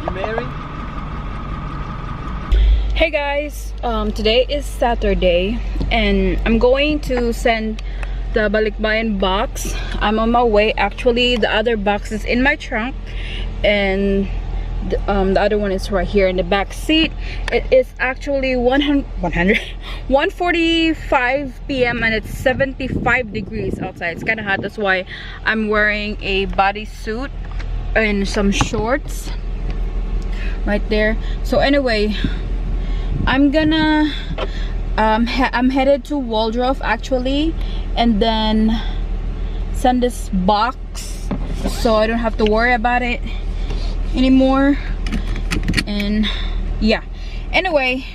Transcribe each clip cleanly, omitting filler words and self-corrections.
You married? Hey guys, today is Saturday and I'm going to send the balikbayan box. I'm on my way. Actually, the other box is in my trunk and the other one is right here in the back seat. It is actually 1:45 p.m. and it's 75 degrees outside. It's kind of hot. That's why I'm wearing a bodysuit and some shorts right there. So anyway, I'm gonna I'm headed to Waldorf actually, and then send this box so I don't have to worry about it anymore. And yeah, anyway,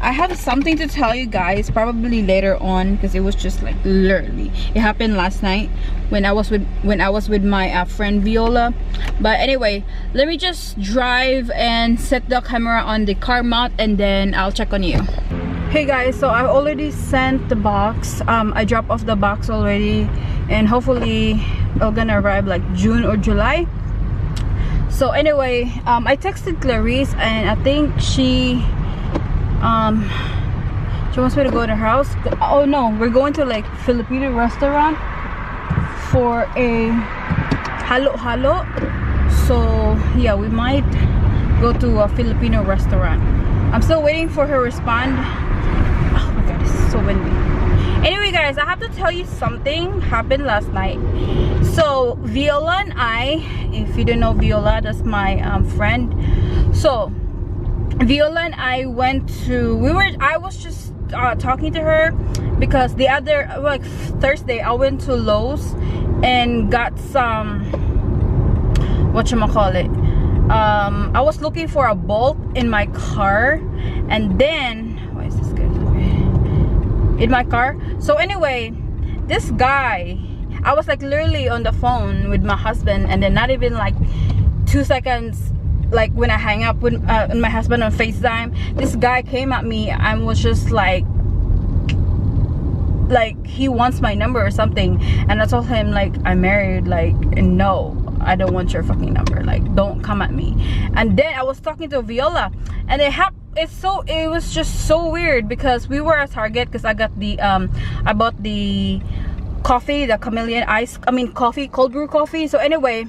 I have something to tell you guys probably later on, because it was just like literally it happened last night when I was with my friend Viola. But anyway, let me just drive and set the camera on the car mount and then I'll check on you. Hey guys, so I already sent the box. I dropped off the box already and hopefully it's gonna arrive like June or July. So anyway, I texted Clarice and I think she wants me to go to her house. Oh no, we're going to like Filipino restaurant for a halo. So yeah, we might go to a Filipino restaurant. I'm still waiting for her to respond. Oh my god, it's so windy. Anyway guys, I have to tell you something happened last night. So Viola and I, if you don't know Viola, that's my friend. So Viola and I went to, I was just talking to her because the other, like Thursday, I went to Lowe's and got some, whatchamacallit, I was looking for a bolt in my car, and then, why is this guy in my car? So anyway, this guy, I was like literally on the phone with my husband, and then not even like 2 seconds, like when I hang up with my husband on FaceTime, this guy came at me and was just like he wants my number or something. And I told him like, I'm married, like no, I don't want your fucking number, like don't come at me. And then I was talking to Viola and it was just so weird because we were at Target because I got the I bought the coffee, the chameleon coffee, cold brew coffee. So anyway,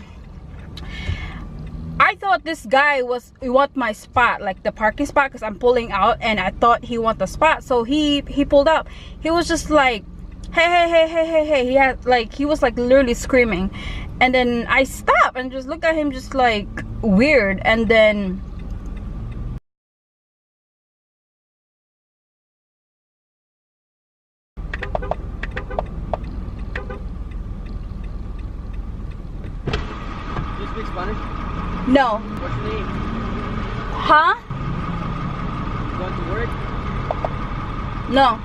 I thought this guy want my spot, like the parking spot, because I'm pulling out, and I thought he want the spot. So he pulled up. He was just like, hey. He had like, he was like literally screaming, and then I stopped and just looked at him just like weird, and then Do you speak Spanish? no. What's your name? Huh? You going to work? No.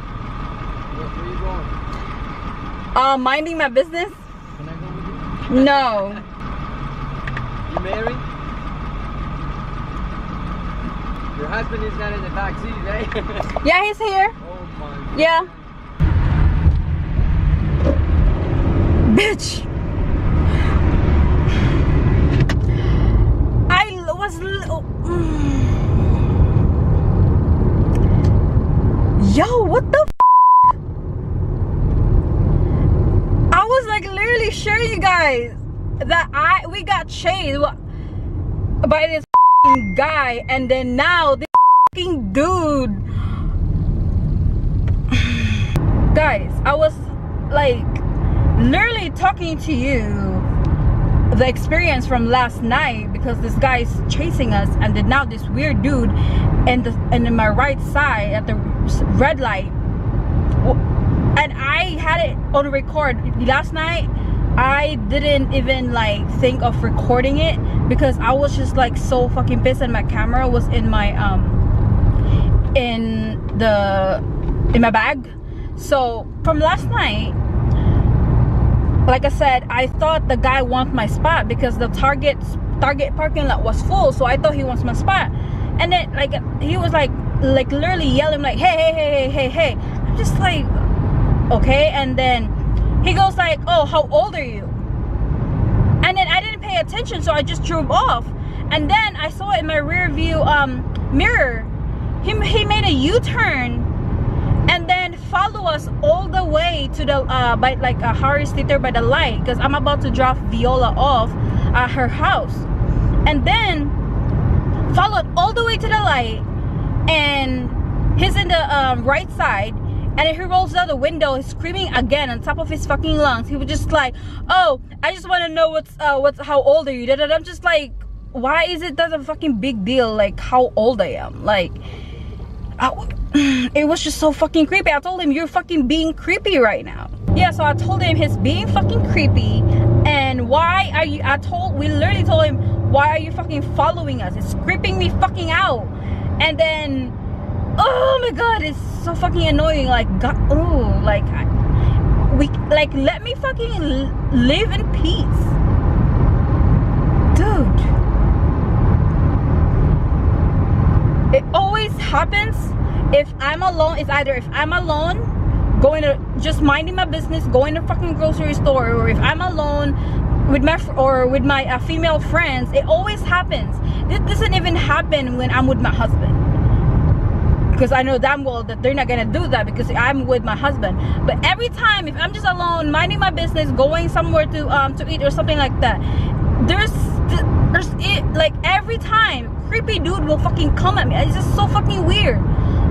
Where are you going? Minding my business. Can I go with you? No. You married? Your husband is not in the back seat, right? Yeah, he's here. Oh my god. Yeah. Bitch. Yo, what the f? I was like literally showing you guys that we got chased by this guy, and then now this dude. Guys, I was like literally talking to you the experience from last night, because this guy is chasing us, and then now this weird dude and in my right side at the red light, and I had it on record last night. I didn't even like think of recording it because I was just like so fucking pissed, and my camera was in my in my bag. So from last night, like I said, I thought the guy wants my spot because the Target parking lot was full, so I thought he wants my spot. And then like he was like literally yelling like, hey. I'm just like, okay. And then he goes like, oh, how old are you? And then I didn't pay attention, so I just drove off. and then I saw it in my rear view mirror. He made a U-turn and then follow us all the way to the by like Harris Theater by the light, because I'm about to drop Viola off at her house, and then followed all the way to the light, and he's in the right side, and then he rolls down the window, he's screaming again on top of his fucking lungs. He was just like, oh, I just want to know what's how old are you? And I'm just like, why is it that's a fucking big deal, like how old I am? Like, it was just so fucking creepy. I told him, you're fucking being creepy right now. Yeah, so I told him he's being fucking creepy, and why are you, we literally told him, why are you fucking following us? It's creeping me fucking out. And then, oh my god, it's so fucking annoying. Like, god, oh, like, let me fucking live in peace, dude. It always happens if I'm alone. It's either if I'm alone, going to just minding my business, going to fucking grocery store, or if I'm alone with my female friends. It always happens. This doesn't even happen when I'm with my husband, because I know damn well that they're not gonna do that because I'm with my husband. But every time if I'm just alone, minding my business, going somewhere to eat or something like that, there's it, like, every time creepy dude will fucking come at me. It's just so fucking weird.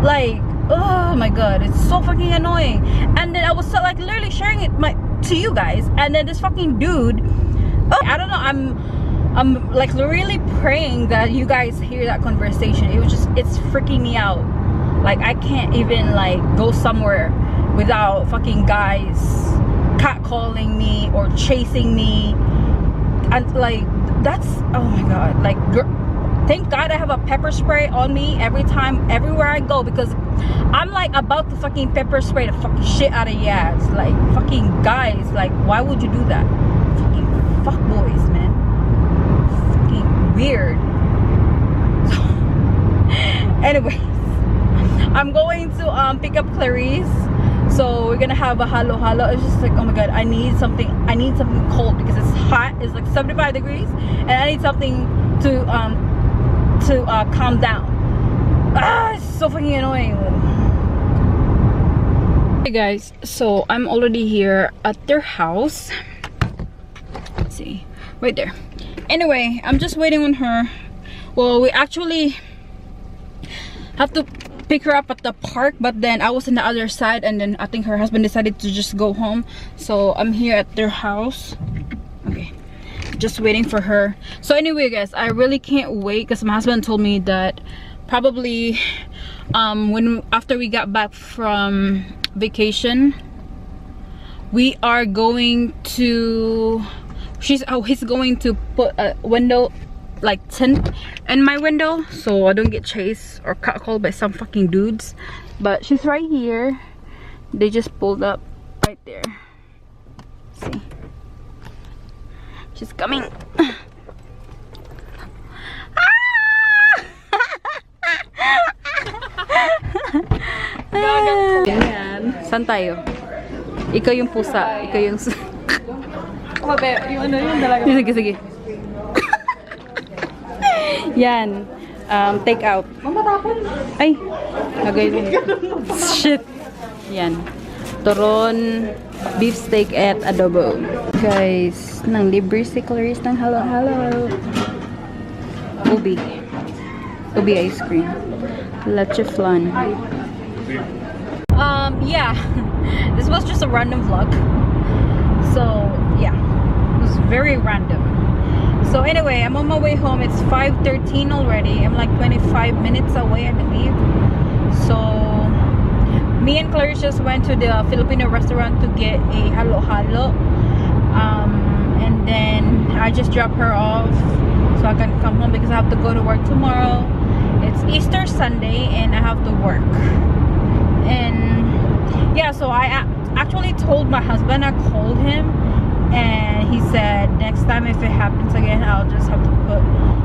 Like, oh my god, it's so fucking annoying. And then I was so, like, literally sharing it to you guys, and then this fucking dude, oh, I don't know, I'm like really praying that you guys hear that conversation. It's freaking me out. Like, I can't even like go somewhere without fucking guys catcalling me or chasing me, and like, that's, oh my god, like, thank god I have a pepper spray on me everywhere I go, because I'm like about to fucking pepper spray the fucking shit out of your ass. Like, fucking guys, like, why would you do that? Fucking fuck boys, man. Fucking weird. So, anyways, I'm going to pick up Clarice. So we're gonna have a halo. It's just like, oh my god, I need something cold because it's hot. It's like 75 degrees, and I need something to calm down. It's so fucking annoying. Hey guys, so I'm already here at their house. Let's see, right there. Anyway, I'm just waiting on her. Well, we actually have to pick her up at the park, but then I was on the other side, and then I think her husband decided to just go home. So I'm here at their house. Okay, just waiting for her. So anyway guys, I really can't wait, because my husband told me that probably after we got back from vacation, we are going to he's going to put a window, like, tint in my window so I don't get chased or caught by some fucking dudes. But she's right here. They just pulled up right there. See, she's coming. Saan tayo? Ikaw yung pusa, ikaw yung Yung ano yun talaga. sige. Yan, take out. Ay, lagay din. Shit. Yan, turon, beef steak at adobo. Guys, nang libre si Clarice ng halo. Ubi ice cream, leche flan. Yeah, this was just a random vlog. So yeah, it was very random. So anyway, I'm on my way home. It's 5:13 already. I'm like 25 minutes away, I believe. So me and Clarice just went to the Filipino restaurant to get a halo. And then I just dropped her off so I can come home because I have to go to work tomorrow. It's Easter Sunday and I have to work. And yeah, so I actually told my husband, I called him, and he said next time if it happens again, I'll just have to put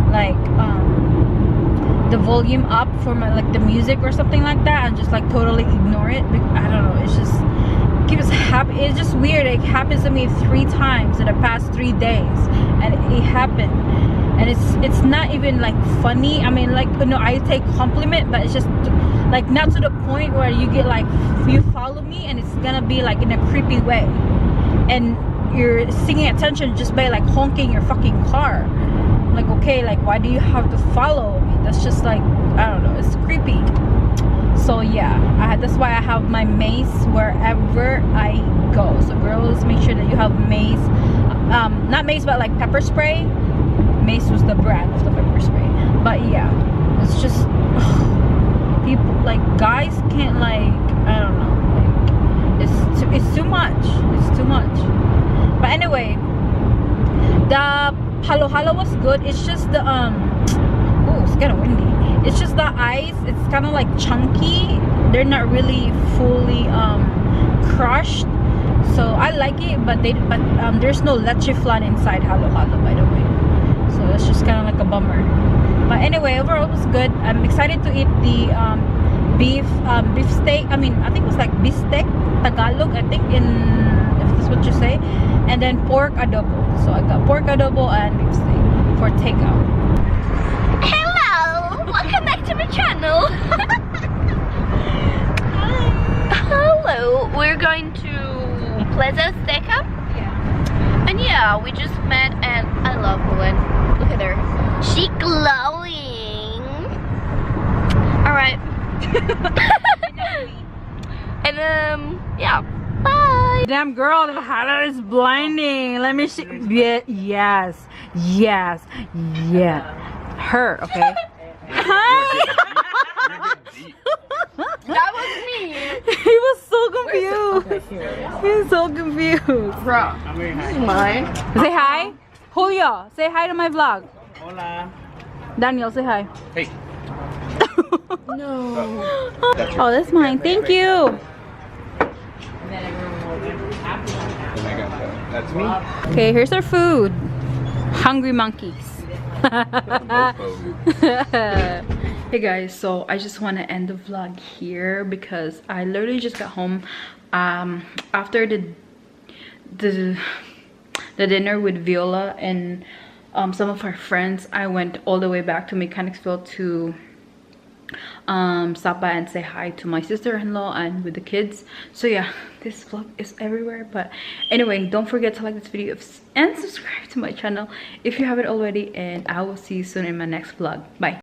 like the volume up for my, like, the music or something like that, and just like totally ignore it. I don't know, it's just it's just weird. It happens to me 3 times in the past 3 days, and it happened. and it's not even like funny. I mean, like, you know, I take compliment, but it's just like not to the point where you get like, you follow me and it's gonna be like in a creepy way, and you're seeking attention just by like honking your fucking car. Like, okay, like, why do you have to follow me? That's just like, I don't know, it's creepy. So yeah, that's why I have my mace wherever I go. So girls, make sure that you have mace, not mace, but like pepper spray. Mace was the brand of the pepper spray. But yeah, it's just people, like, guys can't, like, I don't know, like, it's too much. It's too much. But anyway, the halo was good. It's just the oh, it's kind of windy. It's just the ice, it's kind of like chunky. They're not really fully crushed, so I like it. But there's no leche flan inside halo, by the way, so that's just kind of like a bummer. But anyway, overall it was good. I'm excited to eat the beef steak. I mean, I think it was like beef steak Tagalog, I think, in, if that's what you say. And then pork adobo. So I got pork adobo and beef steak for takeout. Welcome back to my channel. Hello, we're going to Plaza Steakhouse. Yeah. And yeah, we just met and I love Helen. Look at her. She glowing. Alright. And yeah. Bye. Damn girl, the highlight is blinding. Let me see. Yeah, yes. Her, okay. Hi. That was me. He was so confused. He was so confused. Bro, this is mine. Say hi. Julio, say hi to my vlog. Hola. Daniel, say hi. Hey. No. Oh, that's mine. Thank you. That's me. Okay, here's our food. Hungry monkeys. Hey guys, so I just want to end the vlog here because I literally just got home after the dinner with Viola and some of our friends. I went all the way back to Mechanicsville to stop by and say hi to my sister-in-law and with the kids. So yeah, this vlog is everywhere. But anyway, don't forget to like this video and subscribe to my channel if you haven't already, and I will see you soon in my next vlog. Bye.